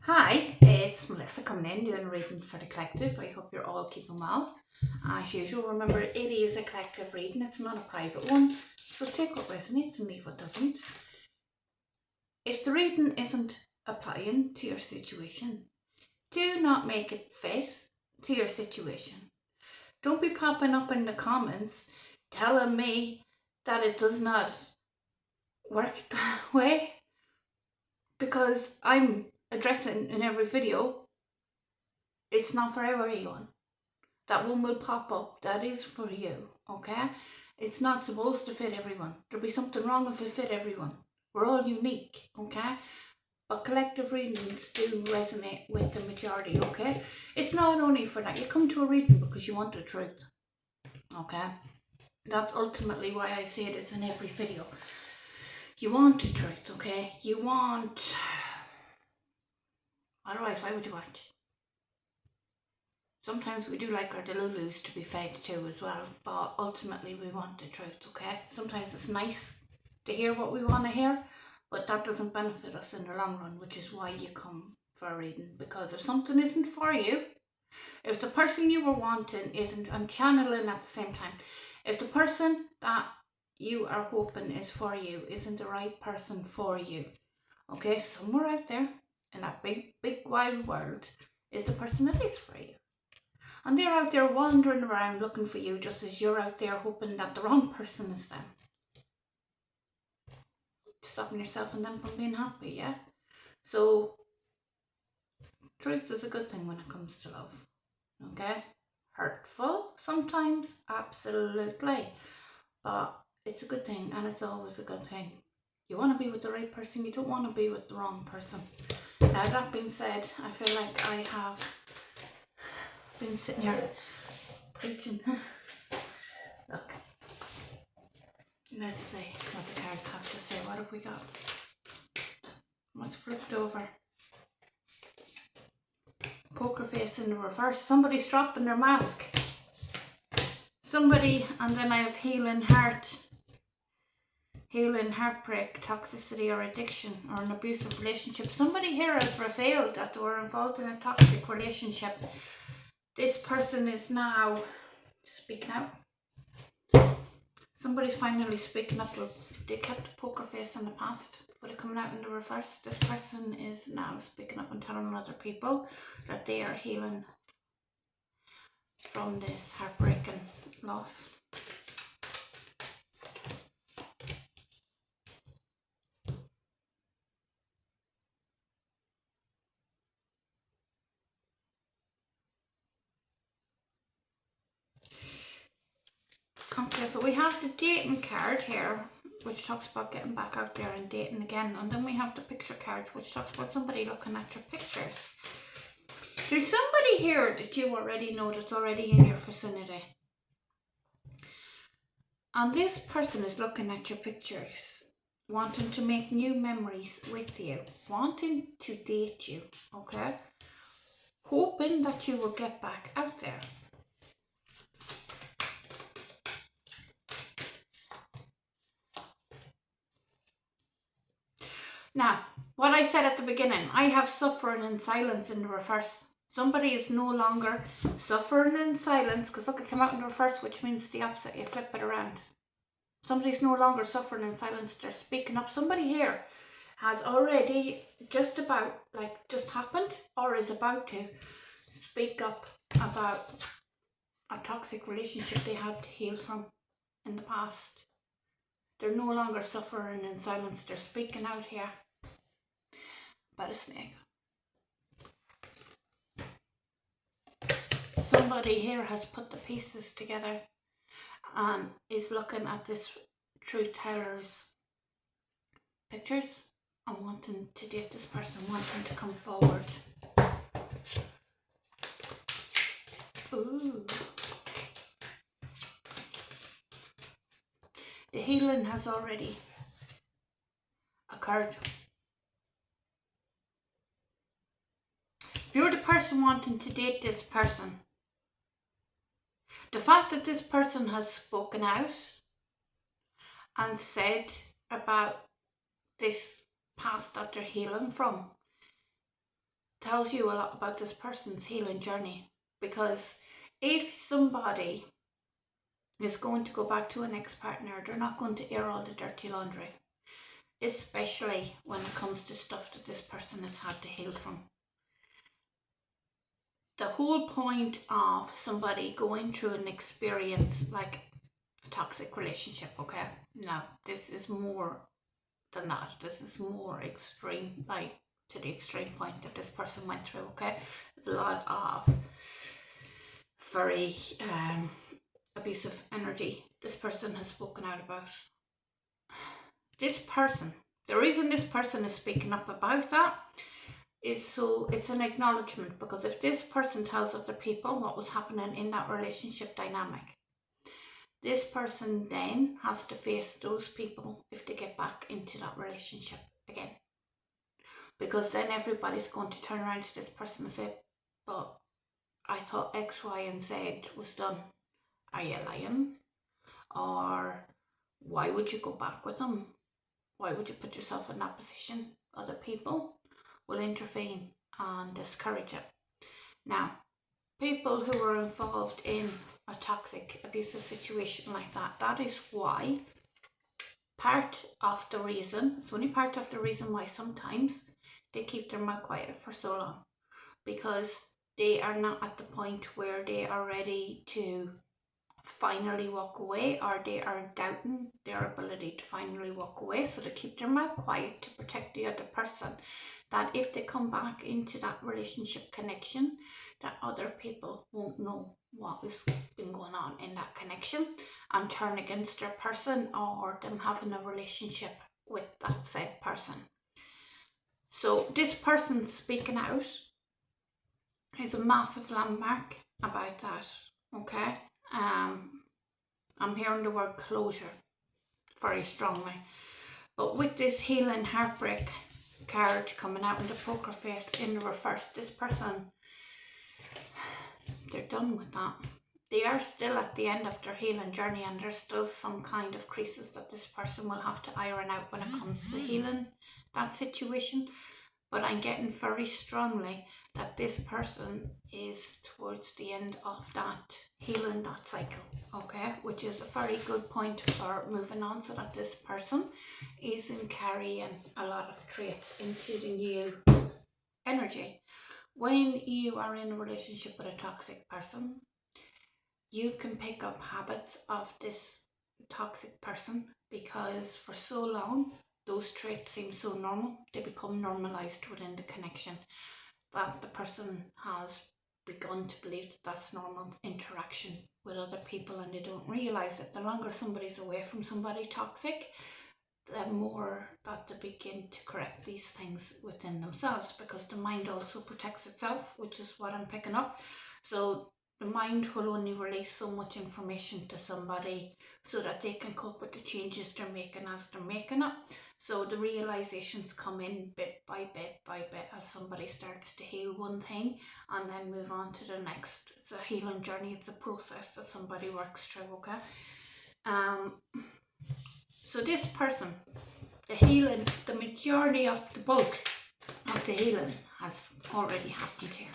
Hi, it's Melissa coming in doing a reading for the collective. I hope you're all keeping well. As usual, remember it is a collective reading, it's not a private one. So take what resonates and leave what doesn't. If the reading isn't applying to your situation, do not make it fit to your situation. Don't be popping up in the comments telling me that it does not work that way, because I'm addressing in every video it's not for everyone. That one will pop up. That is for you, okay? It's not supposed to fit everyone. There'll be something wrong if it fit everyone. We're all unique, okay? But collective readings do resonate with the majority, okay? It's not only for that. You come to a reading because you want the truth, okay? That's ultimately why I say this in every video. You want the truth, okay? You want... Otherwise, why would you watch? Sometimes we do like our delulus to be fed too as well, but ultimately we want the truth, okay? Sometimes it's nice to hear what we want to hear, but that doesn't benefit us in the long run, which is why you come for a reading. Because if something isn't for you, if the person you were wanting isn't, I'm channeling at the same time, if the person that you are hoping is for you isn't the right person for you, okay, somewhere out there in that big, big wide world is the person that is for you. And they're out there wandering around looking for you, just as you're out there hoping that the wrong person is them. Stopping yourself and them from being happy, yeah? So, truth is a good thing when it comes to love, okay? Hurtful sometimes, absolutely. But it's a good thing, and it's always a good thing. You want to be with the right person, you don't want to be with the wrong person. Now, that being said, I feel like I have been sitting here preaching. Look, let's see what the cards have to say. What have we got? What's flipped over? Poker face in the reverse. Somebody's dropping their mask. Somebody, and then I have healing heart. Healing heartbreak, toxicity or addiction, or an abusive relationship. Somebody here has revealed that they were involved in a toxic relationship. This person is now speaking out. Somebody's finally speaking up. They kept a poker face in the past, but it coming out in the reverse. This person is now speaking up and telling other people that they are healing from this heartbreaking loss. Okay, so we have the dating card here, which talks about getting back out there and dating again. And then we have the picture card, which talks about somebody looking at your pictures. There's somebody here that you already know that's already in your vicinity. And this person is looking at your pictures, wanting to make new memories with you, wanting to date you, okay? Hoping that you will get back out there. Now, what I said at the beginning, I have suffering in silence in the reverse. Somebody is no longer suffering in silence, because look, it came out in the reverse, which means the opposite. You flip it around. Somebody's no longer suffering in silence. They're speaking up. Somebody here has already just about, just happened, or is about to speak up about a toxic relationship they had to heal from in the past. They're no longer suffering in silence. They're speaking out here about a snake. Somebody here has put the pieces together and is looking at this truth teller's pictures and wanting to date this person, wanting to come forward. Ooh. The healing has already occurred. If you're the person wanting to date this person, the fact that this person has spoken out and said about this past that they're healing from tells you a lot about this person's healing journey. Because if somebody is going to go back to an ex-partner, they're not going to air all the dirty laundry, especially when it comes to stuff that this person has had to heal from. The whole point of somebody going through an experience like a toxic relationship, okay? Now, this is more than that. This is more extreme, like to the extreme point that this person went through, okay? There's a lot of very abusive energy this person has spoken out about. This person, the reason this person is speaking up about that is so it's an acknowledgement, because if this person tells other people what was happening in that relationship dynamic, this person then has to face those people if they get back into that relationship again. Because then everybody's going to turn around to this person and say, but I thought X, Y, and Z was done. Are you lying? Or why would you go back with them? Why would you put yourself in that position? Other people will intervene and discourage it. Now, people who are involved in a toxic, abusive situation like that, that is why part of the reason, it's only part of the reason why sometimes they keep their mouth quiet for so long, because they are not at the point where they are ready to finally walk away, or they are doubting their ability to finally walk away, so they keep their mouth quiet to protect the other person, that if they come back into that relationship connection, that other people won't know what has been going on in that connection and turn against their person or them having a relationship with that said person. So this person speaking out is a massive landmark about that, okay? I'm hearing the word closure very strongly. But with this healing heartbreak card coming out in the poker face in the reverse, this person, they're done with that. They are still at the end of their healing journey, and there's still some kind of creases that this person will have to iron out when it comes to healing that situation. But I'm getting very strongly that this person is towards the end of that healing that cycle, okay? Which is a very good point for moving on, so that this person isn't carrying a lot of traits into the new energy. When you are in a relationship with a toxic person, you can pick up habits of this toxic person, because for so long those traits seem so normal, they become normalized within the connection, that the person has begun to believe that that's normal interaction with other people, and they don't realize it. The longer somebody's away from somebody toxic, the more that they begin to correct these things within themselves, because the mind also protects itself, which is what I'm picking up. So the mind will only release so much information to somebody so that they can cope with the changes they're making as they're making it. So the realizations come in bit by bit by bit as somebody starts to heal one thing and then move on to the next. It's a healing journey, it's a process that somebody works through, okay? So this person, the healing, the majority of the bulk of the healing has already happened here.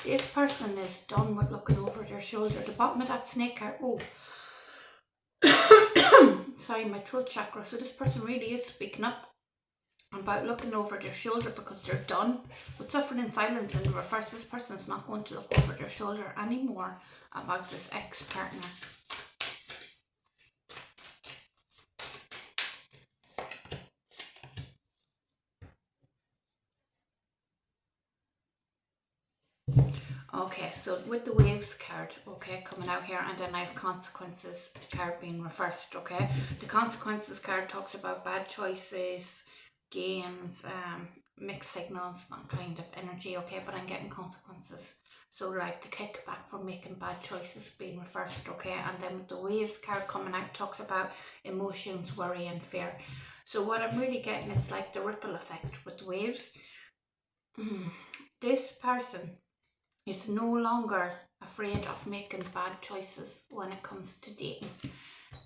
This person is done with looking over their shoulder. The bottom of that snake card, sorry, my throat chakra. So this person really is speaking up about looking over their shoulder, because they're done with suffering in silence. In the reverse, this person's not going to look over their shoulder anymore about this ex-partner. Okay, so with the waves card, okay, coming out here, and then I have consequences card being reversed, okay? The consequences card talks about bad choices, games, mixed signals, that kind of energy, okay? But I'm getting consequences. So like the kickback for making bad choices being reversed, okay? And then with the waves card coming out talks about emotions, worry and fear. So what I'm really getting, it's like the ripple effect with the waves. This person is no longer afraid of making bad choices when it comes to dating.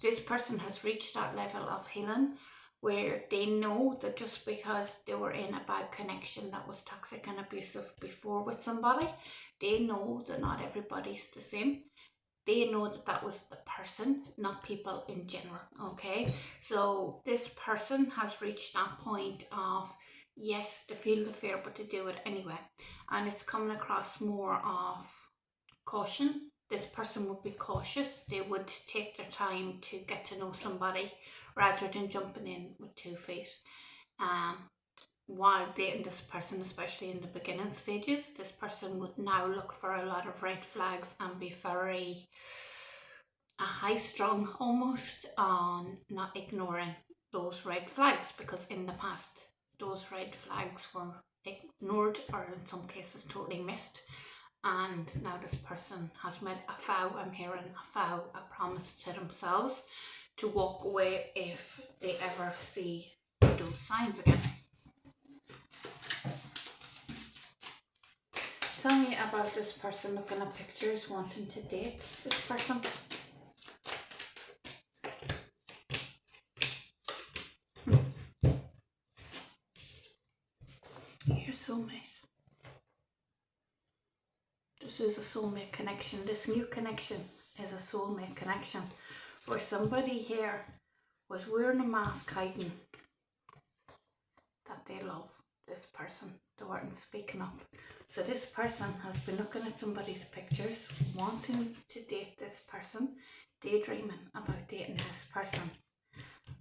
This person has reached that level of healing where they know that just because they were in a bad connection that was toxic and abusive before with somebody, they know that not everybody's the same. They know that that was the person, not people in general, okay? So this person has reached that point of, yes, to feel the fear, but to do it anyway. And it's coming across more of caution. This person would be cautious. They would take their time to get to know somebody rather than jumping in with 2 feet. Um, while dating this person, especially in the beginning stages, this person would now look for a lot of red flags and be very high strung almost on not ignoring those red flags, because in the past those red flags were ignored or in some cases totally missed. And now this person has made a vow, I'm hearing a vow, a promise to themselves to walk away if they ever see those signs again. Tell me about this person looking at pictures, wanting to date this person. Your soulmate. This is a soulmate connection. This new connection is a soulmate connection where somebody here was wearing a mask hiding that they love this person. They weren't speaking up. So this person has been looking at somebody's pictures, wanting to date this person, daydreaming about dating this person,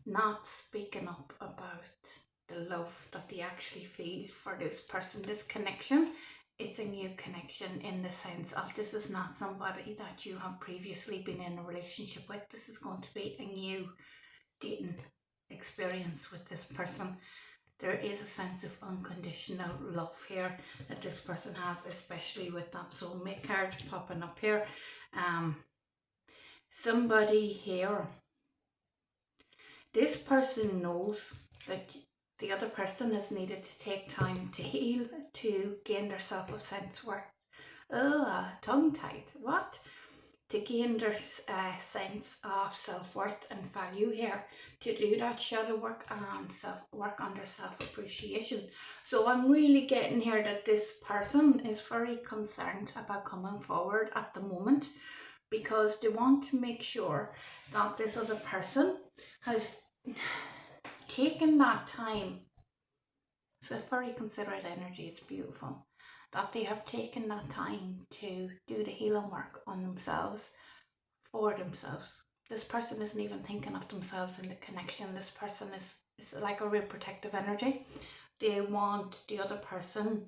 not speaking up about the love that they actually feel for this person. This connection, it's a new connection in the sense of this is not somebody that you have previously been in a relationship with. This is going to be a new dating experience with this person. There is a sense of unconditional love here that this person has, especially with that soulmate card popping up here. Somebody here, this person knows that the other person has needed to take time to heal, to gain their self-sense-worth. Tongue-tied. What? To gain their sense of self-worth and value here, to do that shadow work and work on their self-appreciation. So I'm really getting here that this person is very concerned about coming forward at the moment, because they want to make sure that this other person has taken that time. It's a very considerate energy. It's beautiful that they have taken that time to do the healing work on themselves, for themselves. This person isn't even thinking of themselves in the connection. This person is like a real protective energy. They want the other person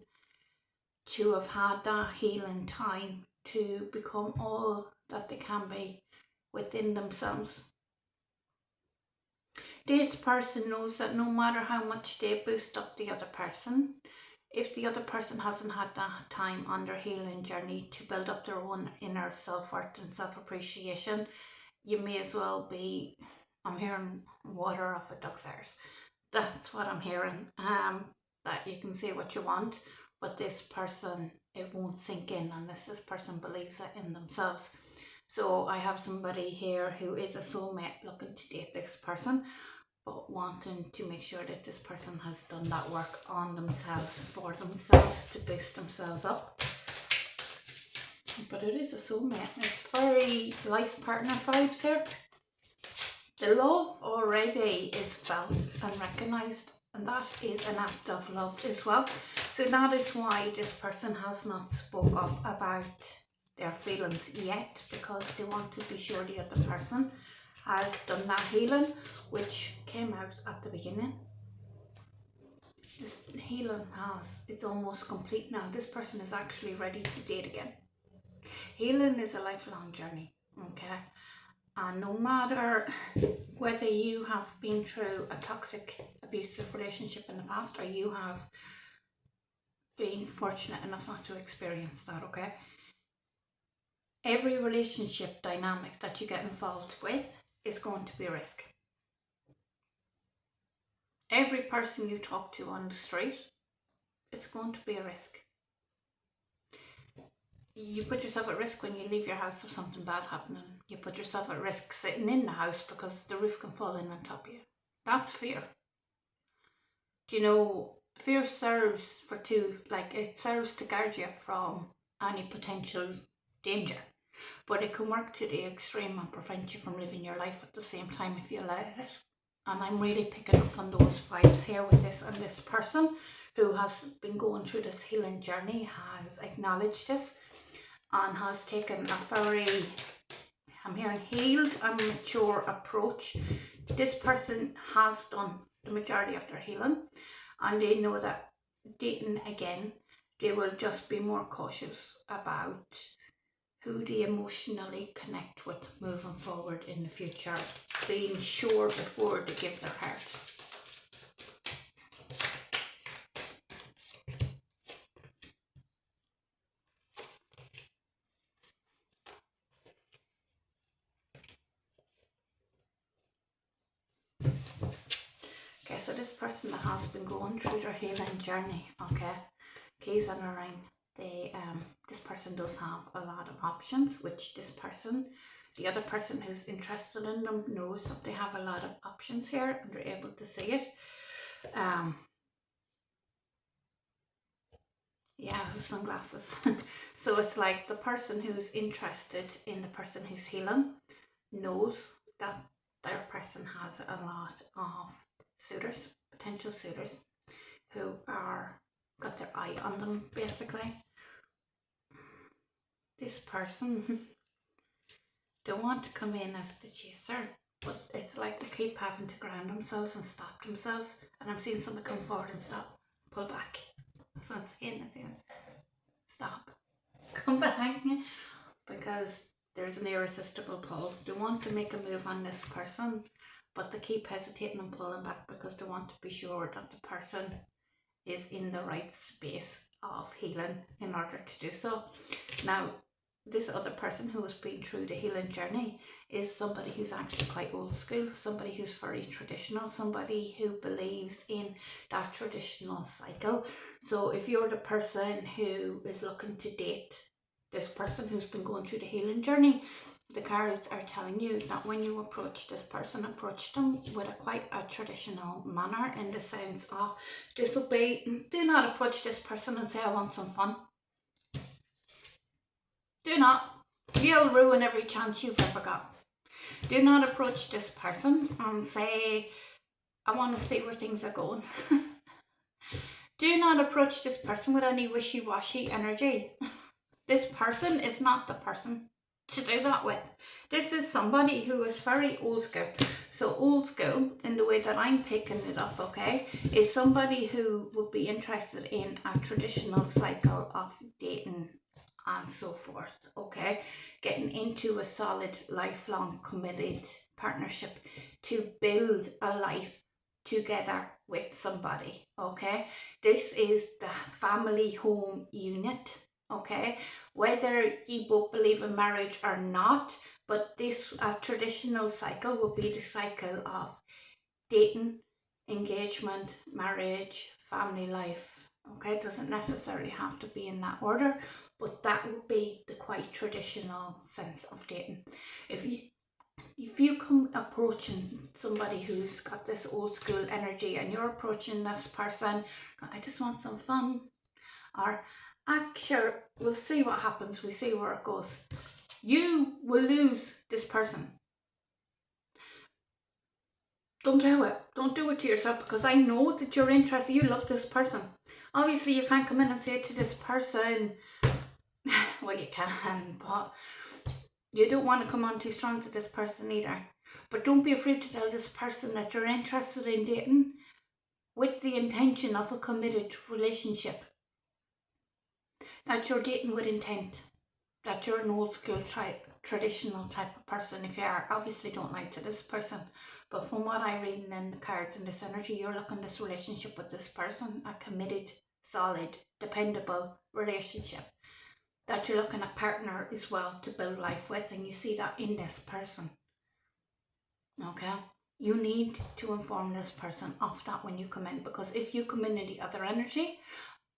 to have had that healing time to become all that they can be within themselves. This person knows that no matter how much they boost up the other person, if the other person hasn't had that time on their healing journey to build up their own inner self-worth and self-appreciation, you may as well be, I'm hearing water off a duck's arse. That's what I'm hearing. That you can say what you want, but this person, it won't sink in unless this person believes it in themselves. So I have somebody here who is a soulmate looking to date this person, but wanting to make sure that this person has done that work on themselves, for themselves, to boost themselves up. But it is a soulmate. It's very life partner vibes here. The love already is felt and recognised, and that is an act of love as well. So that is why this person has not spoke up about their feelings yet, because they want to be sure the other person has done that healing, which came out at the beginning. This healing it's almost complete now. This person is actually ready to date again. Healing is a lifelong journey, okay? And no matter whether you have been through a toxic, abusive relationship in the past, or you have been fortunate enough not to experience that, okay? Every relationship dynamic that you get involved with is going to be a risk. Every person you talk to on the street, it's going to be a risk. You put yourself at risk when you leave your house of something bad happening. You put yourself at risk sitting in the house because the roof can fall in on top of you. That's fear. Do you know, fear serves for two, like it serves to guard you from any potential danger, but it can work to the extreme and prevent you from living your life at the same time if you allow it. And I'm really picking up on those vibes here with this, and this person who has been going through this healing journey has acknowledged this and has taken a very, I'm hearing, healed and mature approach. This person has done the majority of their healing, and they know that dating again, they will just be more cautious about who they emotionally connect with moving forward in the future, being sure before they give their heart. Okay, so this person that has been going through their healing journey, okay, keys on a ring. This person does have a lot of options, which this person, the other person who's interested in them, knows that they have a lot of options here and they're able to see it. Yeah, who's sunglasses. So it's like the person who's interested in the person who's healing knows that their person has a lot of suitors, potential suitors, who are got their eye on them basically. This person don't want to come in as the chaser, but it's like they keep having to ground themselves and stop themselves. And I'm seeing somebody come forward and stop, pull back. That's what I'm saying. Stop, come back, because there's an irresistible pull. They want to make a move on this person, but they keep hesitating and pulling back because they want to be sure that the person is in the right space of healing in order to do so. Now, this other person who has been through the healing journey is somebody who's actually quite old school, somebody who's very traditional, somebody who believes in that traditional cycle. So if you're the person who is looking to date this person who's been going through the healing journey, the cards are telling you that when you approach this person, approach them with quite a traditional manner, in the sense of disobey. Do not approach this person and say, I want some fun. Do not. You'll ruin every chance you've ever got. Do not approach this person and say, I want to see where things are going. Do not approach this person with any wishy-washy energy. This person is not the person to do that with. This is somebody who is very old school. So old school, in the way that I'm picking it up, okay, is somebody who would be interested in a traditional cycle of dating and so forth, okay, getting into a solid, lifelong, committed partnership to build a life together with somebody, okay. This is the family home unit, okay, whether you both believe in marriage or not, but this traditional cycle will be the cycle of dating, engagement, marriage, family life. Okay, it doesn't necessarily have to be in that order, but that would be the quite traditional sense of dating. If you come approaching somebody who's got this old school energy and you're approaching this person, I just want some fun, or sure, we'll see what happens, we see where it goes, you will lose this person. Don't do it. Don't do it to yourself, because I know that you're interested. You love this person. Obviously, you can't come in and say to this person, well, you can, but you don't want to come on too strong to this person either. But don't be afraid to tell this person that you're interested in dating with the intention of a committed relationship. That you're dating with intent. That you're an old school traditional type of person. If you are, obviously don't lie to this person. But from what I'm reading in the cards and this energy, you're looking this relationship with this person, a committed, solid, dependable relationship. That you're looking at partner as well to build life with, and you see that in this person. Okay? You need to inform this person of that when you come in, because if you come in the other energy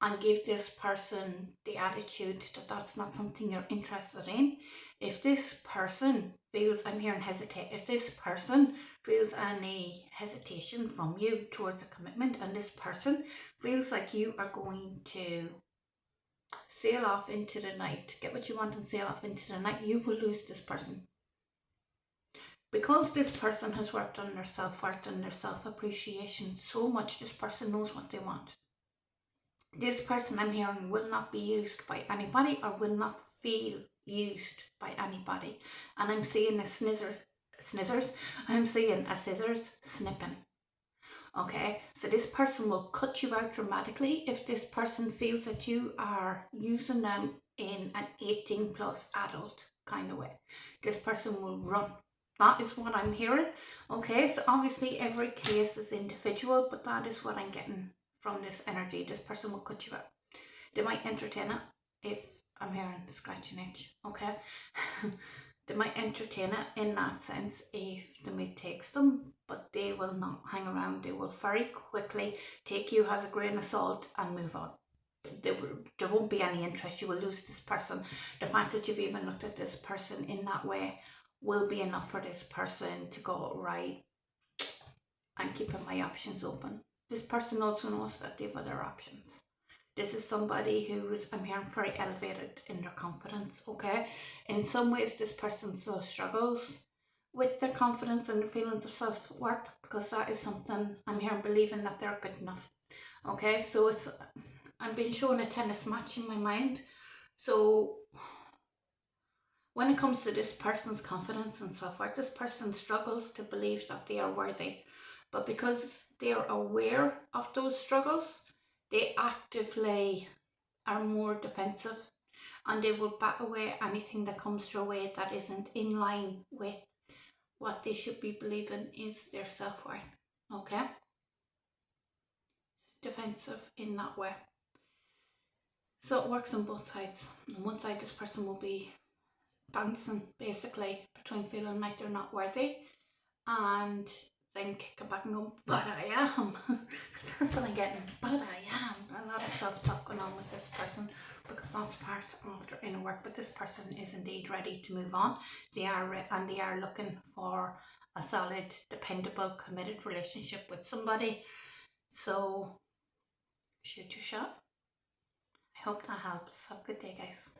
and give this person the attitude that that's not something you're interested in, If this person feels, I'm hearing hesitate, if this person feels any hesitation from you towards a commitment, and this person feels like you are going to sail off into the night, get what you want and sail off into the night, you will lose this person. Because this person has worked on their self-worth and their self-appreciation so much, this person knows what they want. This person, I'm hearing, will not be used by anybody or will not feel used by anybody. And I'm seeing a snizzers, I'm seeing a scissors snipping. Okay, so this person will cut you out dramatically if this person feels that you are using them in an 18 plus adult kind of way. This person will run. That is what I'm hearing. Okay, so obviously every case is individual, but that is what I'm getting from this energy. This person will cut you out. They might entertain it if I'm hearing scratching itch. Okay. They might entertain it in that sense if the mood takes them, but they will not hang around. They will very quickly take you as a grain of salt and move on. There won't be any interest. You will lose this person. The fact that you've even looked at this person in that way will be enough for this person to go, right, I'm keeping my options open. This person also knows that they have other options. This is somebody who is, I'm hearing, very elevated in their confidence, okay? In some ways, this person still struggles with their confidence and their feelings of self-worth, because that is something I'm hearing, believing that they're good enough, okay? So it's, I'm being shown a tennis match in my mind. So when it comes to this person's confidence and self-worth, this person struggles to believe that they are worthy. But because they're aware of those struggles, they actively are more defensive, and they will bat away anything that comes their way that isn't in line with what they should be believing is their self-worth. Okay? Defensive in that way. So it works on both sides. On one side, this person will be bouncing basically between feeling like they're not worthy and then kicking back and go, but I am. That's what I'm getting, but I am. A lot of self-talk going on with this person, because that's part of their inner work. But this person is indeed ready to move on. They are looking for a solid, dependable, committed relationship with somebody. So shoot your shot. I hope that helps. Have a good day, guys.